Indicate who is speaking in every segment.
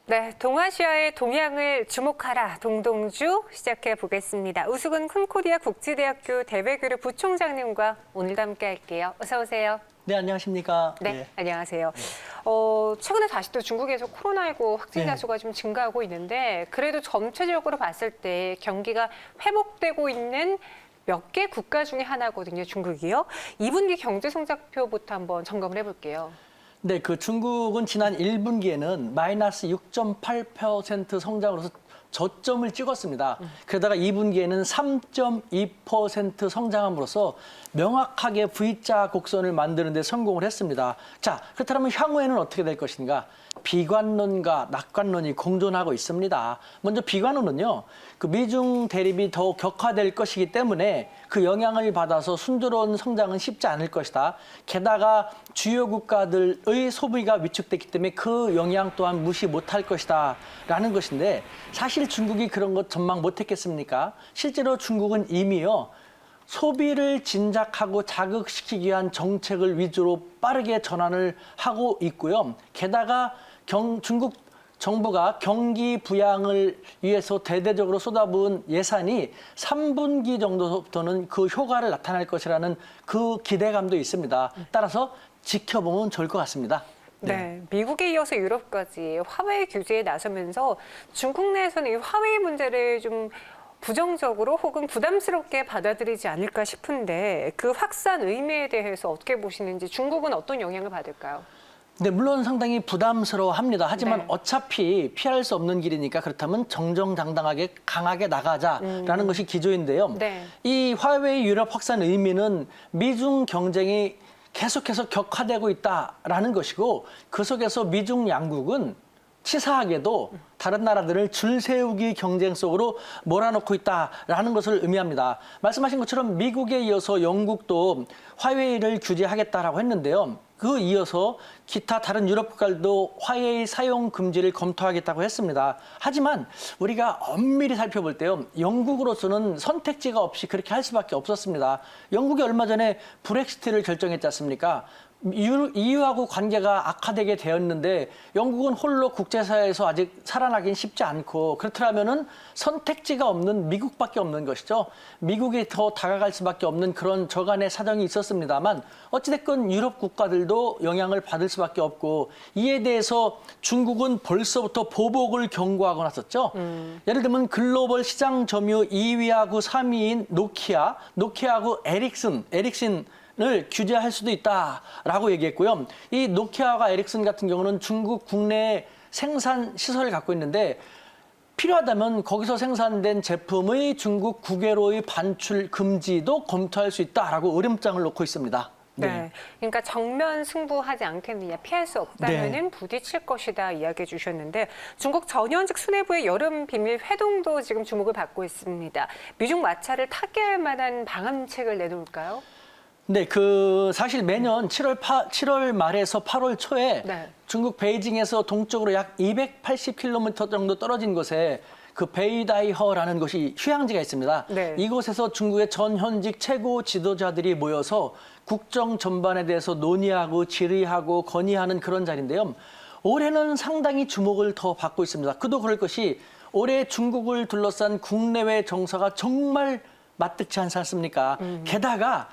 Speaker 1: 네, 동아시아의 동향을 주목하라 동동주 시작해 보겠습니다. 우수근 콘코리아 국제대학교 대외교류 부총장님과 오늘도 함께 할게요. 어서 오세요.
Speaker 2: 네, 안녕하십니까.
Speaker 1: 네, 안녕하세요. 최근에 다시 또 중국에서 코로나19 확진자 수가 좀 증가하고 있는데 그래도 전체적으로 봤을 때 경기가 회복되고 있는 몇 개 국가 중에 하나거든요, 중국이요. 2분기 경제 성적표부터 한번 점검을 해볼게요.
Speaker 2: 네, 중국은 지난 1분기에는 마이너스 6.8% 성장으로서 저점을 찍었습니다. 그러다가 2분기에는 3.2% 성장함으로써 명확하게 V자 곡선을 만드는 데 성공을 했습니다. 자, 그렇다면 향후에는 어떻게 될 것인가? 비관론과 낙관론이 공존하고 있습니다. 먼저 비관론은요, 미중 대립이 더 격화될 것이기 때문에 그 영향을 받아서 순조로운 성장은 쉽지 않을 것이다. 게다가 주요 국가들의 소비가 위축됐기 때문에 그 영향 또한 무시 못할 것이다. 라는 것인데 사실 중국이 그런 것 전망 못했겠습니까? 실제로 중국은 이미요. 소비를 진작하고 자극시키기 위한 정책을 위주로 빠르게 전환을 하고 있고요. 게다가 중국 정부가 경기 부양을 위해서 대대적으로 쏟아부은 예산이 3분기 정도부터는 그 효과를 나타낼 것이라는 그 기대감도 있습니다. 따라서 지켜보면 좋을 것 같습니다.
Speaker 1: 네, 미국에 이어서 유럽까지 화웨이 규제에 나서면서 중국 내에서는 이 화웨이 문제를 좀 부정적으로 혹은 부담스럽게 받아들이지 않을까 싶은데 그 확산 의미에 대해서 어떻게 보시는지 중국은 어떤 영향을 받을까요?
Speaker 2: 네, 물론 상당히 부담스러워합니다. 하지만
Speaker 1: 네.
Speaker 2: 어차피 피할 수 없는 길이니까 그렇다면 정정당당하게 강하게 나가자라는 것이 기조인데요.
Speaker 1: 네.
Speaker 2: 이 화웨이 유럽 확산 의미는 미중 경쟁이 계속해서 격화되고 있다라는 것이고 그 속에서 미중 양국은 치사하게도 다른 나라들을 줄 세우기 경쟁 속으로 몰아넣고 있다라는 것을 의미합니다. 말씀하신 것처럼 미국에 이어서 영국도 화웨이를 규제하겠다라고 했는데요. 그 이어서 기타 다른 유럽 국가들도 화웨이 사용 금지를 검토하겠다고 했습니다. 하지만 우리가 엄밀히 살펴볼 때요. 영국으로서는 선택지가 없이 그렇게 할 수밖에 없었습니다. 영국이 얼마 전에 브렉시트를 결정했지 않습니까? EU하고 관계가 악화되게 되었는데 영국은 홀로 국제사회에서 아직 살아나긴 쉽지 않고 그렇더라면은 선택지가 없는 미국밖에 없는 것이죠. 미국이 더 다가갈 수밖에 없는 그런 저간의 사정이 있었습니다만 어찌됐건 유럽 국가들도 영향을 받을 수밖에 없고 이에 대해서 중국은 벌써부터 보복을 경고하고 났었죠. 예를 들면 글로벌 시장 점유 2위하고 3위인 노키아하고 에릭슨을 규제할 수도 있다라고 얘기했고요. 이 노키아와 에릭슨 같은 경우는 중국 국내 생산 시설을 갖고 있는데 필요하다면 거기서 생산된 제품의 중국 국외로의 반출 금지도 검토할 수 있다라고 으름장을 놓고 있습니다.
Speaker 1: 네. 그러니까 정면 승부하지 않겠느냐, 피할 수 없다면은 부딪힐 것이다 이야기해 주셨는데 중국 전현직 수뇌부의 여름 비밀 회동도 지금 주목을 받고 있습니다. 미중 마찰을 타개할 만한 방안책을 내놓을까요?
Speaker 2: 네, 사실 매년 7월 말에서 8월 초에
Speaker 1: 네.
Speaker 2: 중국 베이징에서 동쪽으로 약 280km 정도 떨어진 곳에 베이다이허라는 곳이 휴양지가 있습니다.
Speaker 1: 네.
Speaker 2: 이곳에서 중국의 전현직 최고 지도자들이 모여서 국정 전반에 대해서 논의하고 질의하고 건의하는 그런 자리인데요. 올해는 상당히 주목을 더 받고 있습니다. 그도 그럴 것이 올해 중국을 둘러싼 국내외 정서가 정말 마뜩지 않지 않습니까? 게다가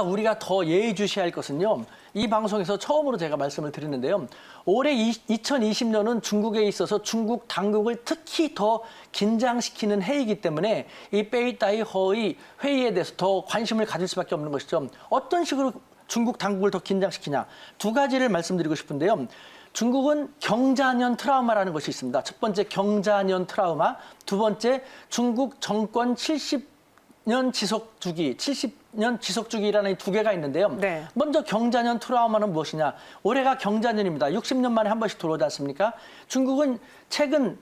Speaker 2: 우리가 더 예의주시할 것은요. 이 방송에서 처음으로 제가 말씀을 드리는데요. 올해 2020년은 중국에 있어서 중국 당국을 특히 더 긴장시키는 해이기 때문에 이 베이다이허의 회의에 대해서 더 관심을 가질 수밖에 없는 것이죠. 어떤 식으로 중국 당국을 더 긴장시키냐. 두 가지를 말씀드리고 싶은데요. 중국은 경자년 트라우마라는 것이 있습니다. 첫 번째 경자년 트라우마, 두 번째 중국 정권 70년 지속 주기라는 두 개가 있는데요.
Speaker 1: 네.
Speaker 2: 먼저 경자년 트라우마는 무엇이냐? 올해가 경자년입니다. 60년 만에 한 번씩 들어오지 않습니까? 중국은 최근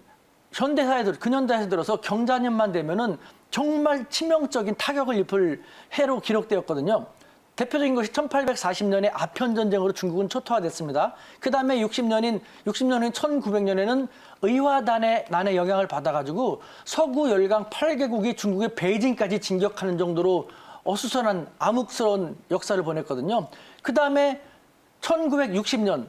Speaker 2: 근현대사에 들어서 경자년만 되면은 정말 치명적인 타격을 입을 해로 기록되었거든요. 대표적인 것이 1840년에 아편전쟁으로 중국은 초토화됐습니다. 그 다음에 60년인 1900년에는 의화난의 영향을 받아가지고 서구 열강 8개국이 중국의 베이징까지 진격하는 정도로 어수선한 암흑스러운 역사를 보냈거든요. 그 다음에 1960년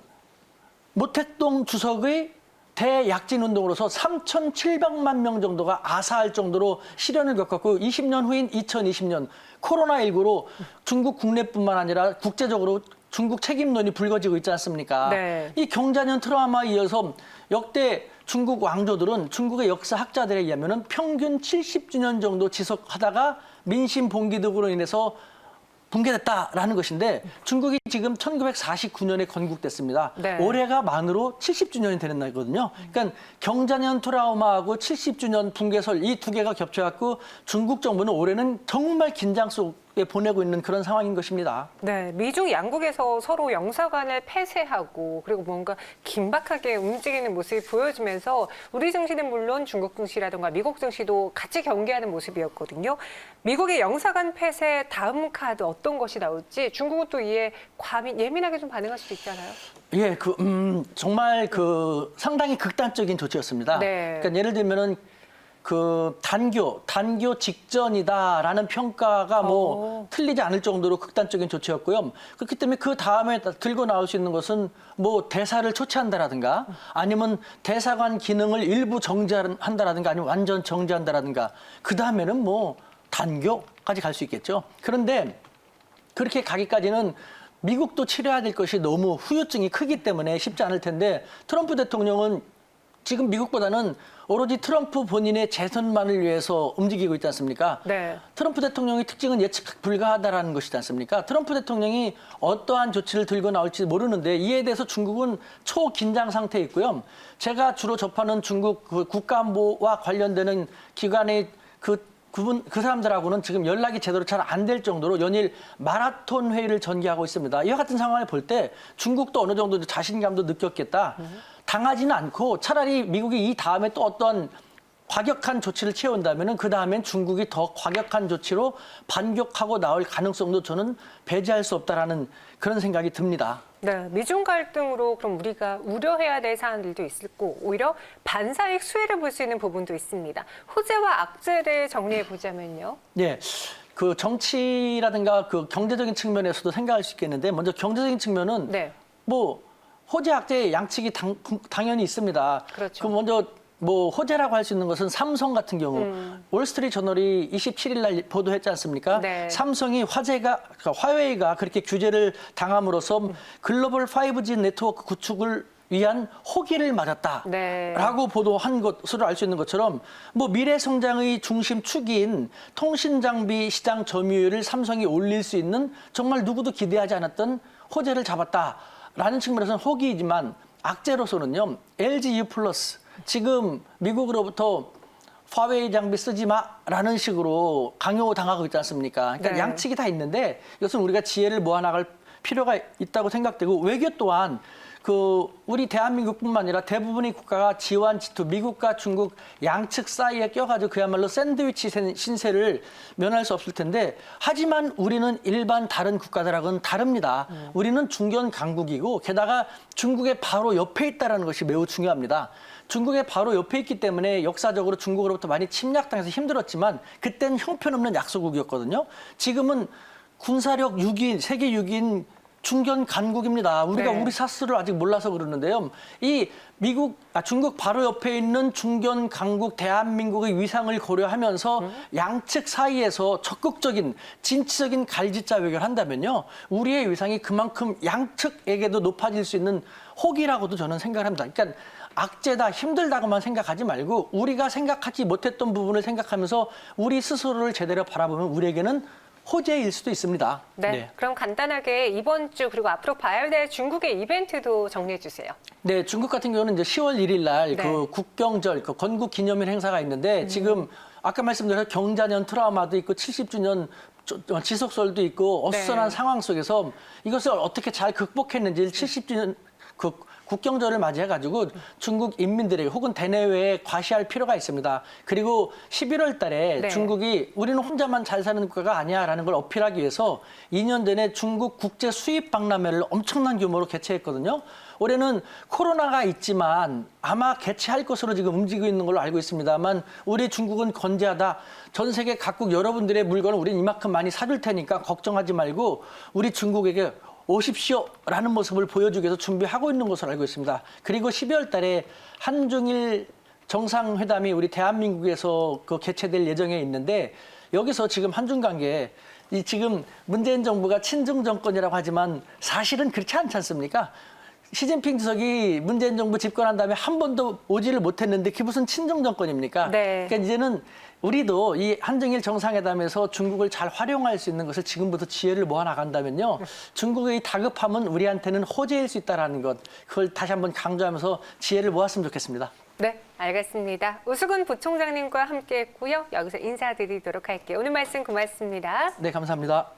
Speaker 2: 모택동 주석의 대약진 운동으로서 3,700만 명 정도가 아사할 정도로 시련을 겪었고 20년 후인 2020년 코로나19로 중국 국내뿐만 아니라 국제적으로 중국 책임론이 불거지고 있지 않습니까?
Speaker 1: 네.
Speaker 2: 이 경자년 트라우마에 이어서 역대 중국 왕조들은 중국의 역사학자들에 의하면 평균 70주년 정도 지속하다가 민심 봉기 등으로 인해서 붕괴됐다라는 것인데 중국이 지금 1949년에 건국됐습니다.
Speaker 1: 네.
Speaker 2: 올해가 만으로 70주년이 되는 날이거든요. 그러니까 경자년 트라우마하고 70주년 붕괴설 이 두 개가 겹쳐갖고 중국 정부는 올해는 정말 긴장 속에 보내고 있는 그런 상황인 것입니다.
Speaker 1: 네, 미중 양국에서 서로 영사관을 폐쇄하고 그리고 뭔가 긴박하게 움직이는 모습이 보여지면서 우리 증시는 물론 중국 증시라든가 미국 증시도 같이 경계하는 모습이었거든요. 미국의 영사관 폐쇄 다음 카드 어떤 것이 나올지 중국은 또 이에 예민하게 좀 반응할 수도 있잖아요.
Speaker 2: 예, 정말 상당히 극단적인 조치였습니다.
Speaker 1: 네.
Speaker 2: 그러니까 예를 들면은 단교 직전이다라는 평가가 틀리지 않을 정도로 극단적인 조치였고요. 그렇기 때문에 그 다음에 들고 나올 수 있는 것은 대사를 초치한다라든가 아니면 대사관 기능을 일부 정지한다라든가 아니면 완전 정지한다라든가 그 다음에는 단교까지 갈 수 있겠죠. 그런데 그렇게 가기까지는 미국도 치료해야 될 것이 너무 후유증이 크기 때문에 쉽지 않을 텐데 트럼프 대통령은 지금 미국보다는 오로지 트럼프 본인의 재선만을 위해서 움직이고 있지 않습니까?
Speaker 1: 네.
Speaker 2: 트럼프 대통령의 특징은 예측 불가하다라는 것이지 않습니까? 트럼프 대통령이 어떠한 조치를 들고 나올지 모르는데 이에 대해서 중국은 초긴장 상태에 있고요. 제가 주로 접하는 중국 국가안보와 관련되는 기관의 그 사람들하고는 지금 연락이 제대로 잘 안 될 정도로 연일 마라톤 회의를 전개하고 있습니다. 이와 같은 상황을 볼 때 중국도 어느 정도 자신감도 느꼈겠다. 당하지는 않고 차라리 미국이 이 다음에 또 어떤 과격한 조치를 취해온다면 그 다음엔 중국이 더 과격한 조치로 반격하고 나올 가능성도 저는 배제할 수 없다라는 그런 생각이 듭니다.
Speaker 1: 네, 미중 갈등으로 그럼 우리가 우려해야 될 사안들도 있을 거고 오히려 반사익 수혜를 볼 수 있는 부분도 있습니다. 호재와 악재를 정리해 보자면요.
Speaker 2: 네, 정치라든가 경제적인 측면에서도 생각할 수 있겠는데 먼저 경제적인 측면은
Speaker 1: 네.
Speaker 2: 호재 악재 양측이 당연히 있습니다.
Speaker 1: 그렇죠.
Speaker 2: 먼저 호재라고 할 수 있는 것은 삼성 같은 경우 월스트리트 저널이 27일 날 보도했지 않습니까?
Speaker 1: 네.
Speaker 2: 삼성이 화웨이가 그렇게 규제를 당함으로써 글로벌 5G 네트워크 구축을 위한 호기를 맞았다라고
Speaker 1: 네.
Speaker 2: 보도한 것으로 알 수 있는 것처럼 미래 성장의 중심 축인 통신 장비 시장 점유율을 삼성이 올릴 수 있는 정말 누구도 기대하지 않았던 호재를 잡았다라는 측면에서는 호기이지만 악재로서는요. LG U+, 지금 미국으로부터 화웨이 장비 쓰지 마라는 식으로 강요당하고 있지 않습니까? 그러니까
Speaker 1: 네.
Speaker 2: 양측이 다 있는데 이것은 우리가 지혜를 모아나갈 필요가 있다고 생각되고 외교 또한 우리 대한민국뿐만 아니라 대부분의 국가가 G1, G2, 미국과 중국 양측 사이에 껴가지고 그야말로 샌드위치 신세를 면할 수 없을 텐데 하지만 우리는 일반 다른 국가들하고는 다릅니다. 우리는 중견 강국이고 게다가 중국의 바로 옆에 있다는 것이 매우 중요합니다. 중국의 바로 옆에 있기 때문에 역사적으로 중국으로부터 많이 침략당해서 힘들었지만 그때는 형편없는 약소국이었거든요. 지금은 군사력 6인, 세계 6인 중견 강국입니다. 우리가
Speaker 1: 네.
Speaker 2: 우리 사스를 아직 몰라서 그러는데요. 이 중국 바로 옆에 있는 중견 강국 대한민국의 위상을 고려하면서 양측 사이에서 적극적인 진취적인 갈지자 외교를 한다면요. 우리의 위상이 그만큼 양측에게도 높아질 수 있는 혹이라고도 저는 생각합니다. 그러니까 악재다, 힘들다고만 생각하지 말고 우리가 생각하지 못했던 부분을 생각하면서 우리 스스로를 제대로 바라보면 우리에게는 호재일 수도 있습니다.
Speaker 1: 네. 그럼 간단하게 이번 주 그리고 앞으로 봐야 될 중국의 이벤트도 정리해 주세요.
Speaker 2: 네, 중국 같은 경우는 이제 10월 1일 날
Speaker 1: 네.
Speaker 2: 국경절, 건국 기념일 행사가 있는데 지금 아까 말씀드린 경자년 트라우마도 있고 70주년 지속설도 있고 어수선한
Speaker 1: 네.
Speaker 2: 상황 속에서 이것을 어떻게 잘 극복했는지 70주년 국경절을 맞이해가지고 중국 인민들에게 혹은 대내외에 과시할 필요가 있습니다. 그리고 11월 달에
Speaker 1: 네.
Speaker 2: 중국이 우리는 혼자만 잘 사는 국가가 아니야라는 걸 어필하기 위해서 2년 전에 중국 국제 수입 박람회를 엄청난 규모로 개최했거든요. 올해는 코로나가 있지만 아마 개최할 것으로 지금 움직이고 있는 걸로 알고 있습니다만 우리 중국은 건재하다. 전 세계 각국 여러분들의 물건을 우리는 이만큼 많이 사줄 테니까 걱정하지 말고 우리 중국에게 오십시오라는 모습을 보여주기 위해서 준비하고 있는 것으로 알고 있습니다. 그리고 12월 달에 한중일 정상회담이 우리 대한민국에서 그 개최될 예정에 있는데 여기서 지금 한중 관계에 이 지금 문재인 정부가 친중 정권이라고 하지만 사실은 그렇지 않지 않습니까? 시진핑 주석이 문재인 정부 집권한 다음에 한 번도 오지를 못했는데 그게 무슨 친중 정권입니까?
Speaker 1: 네.
Speaker 2: 그러니까 이제는 우리도 이 한중일 정상회담에서 중국을 잘 활용할 수 있는 것을 지금부터 지혜를 모아 나간다면요. 중국의 이 다급함은 우리한테는 호재일 수 있다는 것. 그걸 다시 한번 강조하면서 지혜를 모았으면 좋겠습니다.
Speaker 1: 네, 알겠습니다. 우수근 부총장님과 함께했고요. 여기서 인사드리도록 할게요. 오늘 말씀 고맙습니다.
Speaker 2: 네, 감사합니다.